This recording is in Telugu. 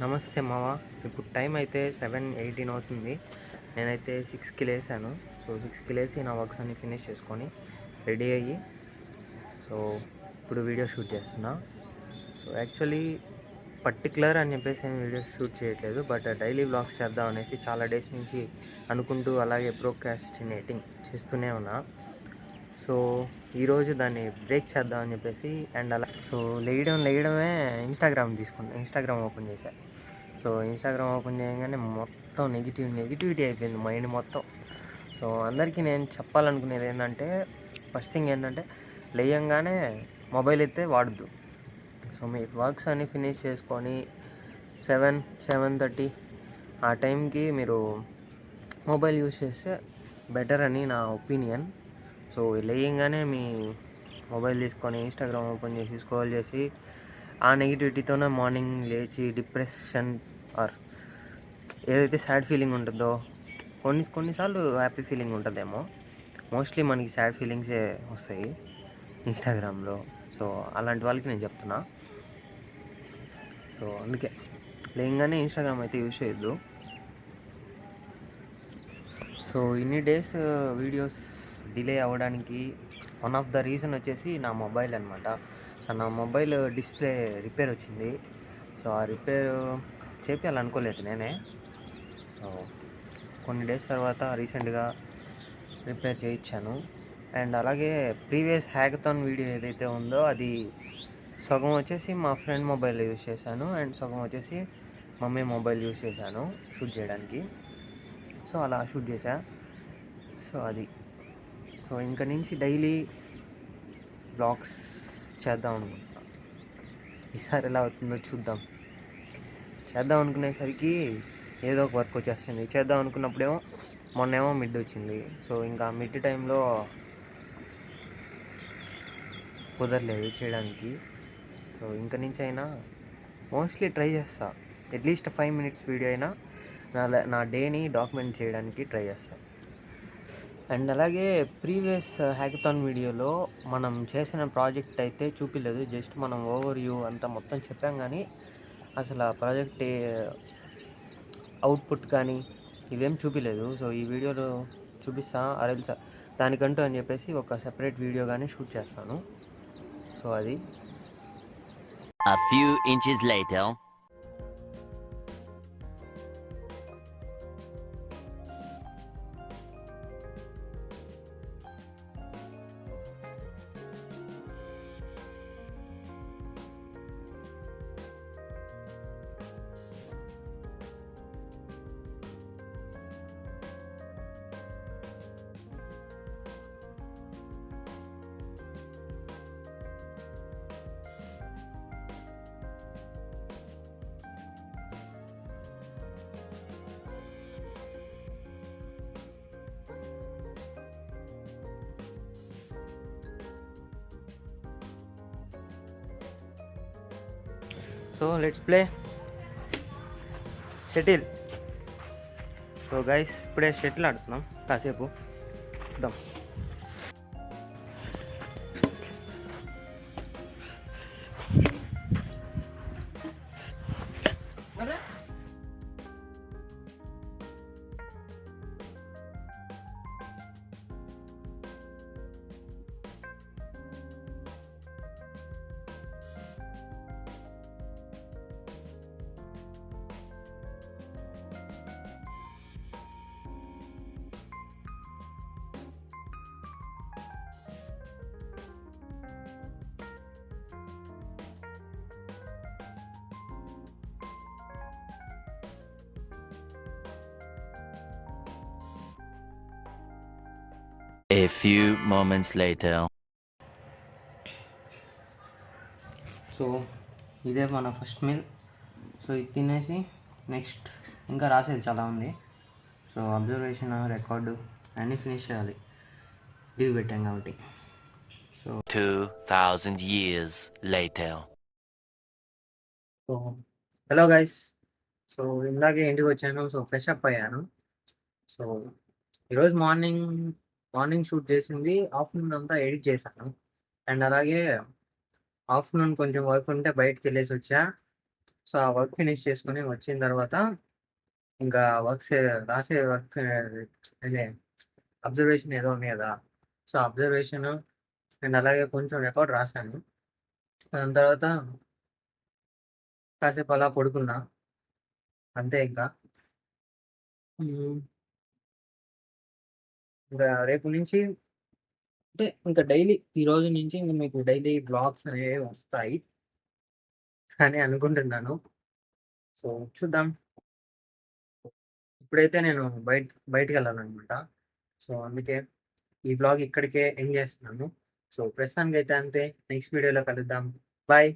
నమస్తే మామ. ఇప్పుడు టైం అయితే 7:18 అవుతుంది. నేనైతే 6కి లేసాను. సో 6కి లేసి నా వర్క్స్ అన్నీ ఫినిష్ చేసుకొని రెడీ అయ్యి సో ఇప్పుడు వీడియో షూట్ చేస్తున్నా. సో యాక్చువల్లీ పర్టికులర్ అని చెప్పేసి ఏం వీడియోస్ షూట్ చేయట్లేదు, బట్ డైలీ వ్లాగ్స్ చేద్దాం అనేసి చాలా డేస్ నుంచి అనుకుంటూ అలాగే ప్రోక్రాస్టినేటింగ్ చేస్తూనే ఉన్నా. సో ఈరోజు దాన్ని బ్రేక్ చేద్దామని చెప్పేసి అండ్ అలా సో లేయడమే ఇన్స్టాగ్రామ్ ఓపెన్ చేశా. సో ఇన్స్టాగ్రామ్ ఓపెన్ చేయగానే మొత్తం నెగిటివిటీ అయిపోయింది మైండ్ మొత్తం. సో అందరికీ నేను చెప్పాలనుకునేది ఏంటంటే, ఫస్ట్ థింగ్ ఏంటంటే లేయంగానే మొబైల్ అయితే వాడద్దు. సో మీ వర్క్స్ అన్నీ ఫినిష్ చేసుకొని 7-7:30 ఆ టైంకి మీరు మొబైల్ యూస్ చేస్తే బెటర్ అని నా ఒపీనియన్. సో లేయంగానే మీ మొబైల్ తీసుకొని ఇన్స్టాగ్రామ్ ఓపెన్ చేసి స్క్రోల్ చేసి ఆ నెగిటివిటీతోనే మార్నింగ్ లేచి డిప్రెషన్ ఆర్ ఏదైతే సాడ్ ఫీలింగ్ ఉంటుందో, కొన్నిసార్లు హ్యాపీ ఫీలింగ్ ఉంటుందేమో, మోస్ట్లీ మనకి సాడ్ ఫీలింగ్సే వస్తాయి ఇన్స్టాగ్రామ్లో. సో అలాంటి వాళ్ళకి నేను చెప్తున్నా. సో అందుకే లేయంగానే ఇన్స్టాగ్రామ్ అయితే యూజ్ చేయొద్దు. సో ఇన్ని డేస్ వీడియోస్ డిలే అవ్వడానికి వన్ ఆఫ్ ద రీజన్ వచ్చేసి నా మొబైల్ అనమాట. సో నా మొబైల్ డిస్ప్లే రిపేర్ వచ్చింది. సో ఆ రిపేర్ చేపించాలనుకోలేదు నేనే. సో కొన్ని డేస్ తర్వాత రీసెంట్గా రిపేర్ చేయించాను. అండ్ అలాగే ప్రీవియస్ హ్యాకథాన్ వీడియో ఏదైతే ఉందో అది సగం వచ్చేసి మా ఫ్రెండ్ మొబైల్ యూజ్ చేశాను అండ్ సగం వచ్చేసి మమ్మీ మొబైల్ యూజ్ చేశాను షూట్ చేయడానికి. సో అలా షూట్ చేశా. సో అది సో ఇంక నుంచి డైలీ బ్లాగ్స్ చేద్దాం అనుకుంటున్నా. ఈసారి ఎలా అవుతుందో చూద్దాం. చేద్దాం అనుకునేసరికి ఏదో ఒక వర్క్ వచ్చేస్తుంది. చేద్దాం అనుకున్నప్పుడేమో మొన్నేమో మిడ్ వచ్చింది. సో ఇంకా మిడ్ టైంలో కుదరలేదు చేయడానికి. సో ఇంక నుంచి అయినా మోస్ట్లీ ట్రై చేస్తా, అట్లీస్ట్ 5 minutes వీడియో అయినా నా డేని డాక్యుమెంట్ చేయడానికి ట్రై చేస్తా. అండ్ అలాగే ప్రీవియస్ హ్యాకథాన్ వీడియోలో మనం చేసిన ప్రాజెక్ట్ అయితే చూపించలేదు, జస్ట్ మనం ఓవర్ వ్యూ అంతా మొత్తం చెప్పాం, కానీ అసలు ఆ ప్రాజెక్ట్ అవుట్పుట్ కానీ ఇవేం చూపించలేదు. సో ఈ వీడియోలో చూపిస్తా. అరెల్సా దానికంటూ అని చెప్పేసి ఒక సెపరేట్ వీడియో కానీ షూట్ చేస్తాను. సో అది A few inches later. So let's play shuttle. So guys ఇప్పుడే షటిల్ ఆడుతున్నాం కాసేపు, చూద్దాం. A few moments later. So ఇదే మన ఫస్ట్ మీల్. సో ఇది తినేసి నెక్స్ట్ ఇంకా రాసేది చాలా ఉంది. సో అబ్జర్వేషన్, రికార్డు అన్నీ ఫినిష్ చేయాలి, లీవ్ పెట్టాం కాబట్టి. So 2000 years later. So hello guys. So ఇందాకే ఇంటికి వచ్చాను. సో ఫ్రెష్ అప్ అయ్యాను. సో ఈరోజు మార్నింగ్ షూట్ చేసింది ఆఫ్టర్నూన్ అంతా ఎడిట్ చేశాను. అండ్ అలాగే ఆఫ్టర్నూన్ కొంచెం వర్క్ ఉంటే బయటకు వెళ్ళేసి వచ్చా. సో, ఆ వర్క్ ఫినిష్ చేసుకొని వచ్చిన తర్వాత ఇంకా రాసే వర్క్ అదే అబ్జర్వేషన్ ఏదో ఉంది కదా! సో, అబ్జర్వేషన్ అండ్ అలాగే కొంచెం రికార్డ్ రాశాను. దాని తర్వాత కాసేపు అలా పడుకున్నా. అంతే ఇంకా. హ్మ్. ఇంకా రేపు నుంచి అంటే ఇంకా డైలీ ఈ రోజు నుంచి ఇంక మీకు డైలీ వ్లాగ్స్ అనేవి వస్తాయి అని అనుకుంటున్నాను. సో, చూద్దాం. ఇప్పుడైతే నేను బయటికెళ్ళాలనమాట. సో, అందుకే ఈ వ్లాగ్ ఇక్కడికే ఎండ్ చేస్తున్నాను. సో, ప్రస్తుతానికైతే అంతే. నెక్స్ట్ వీడియోలో కలుద్దాం. బాయ్.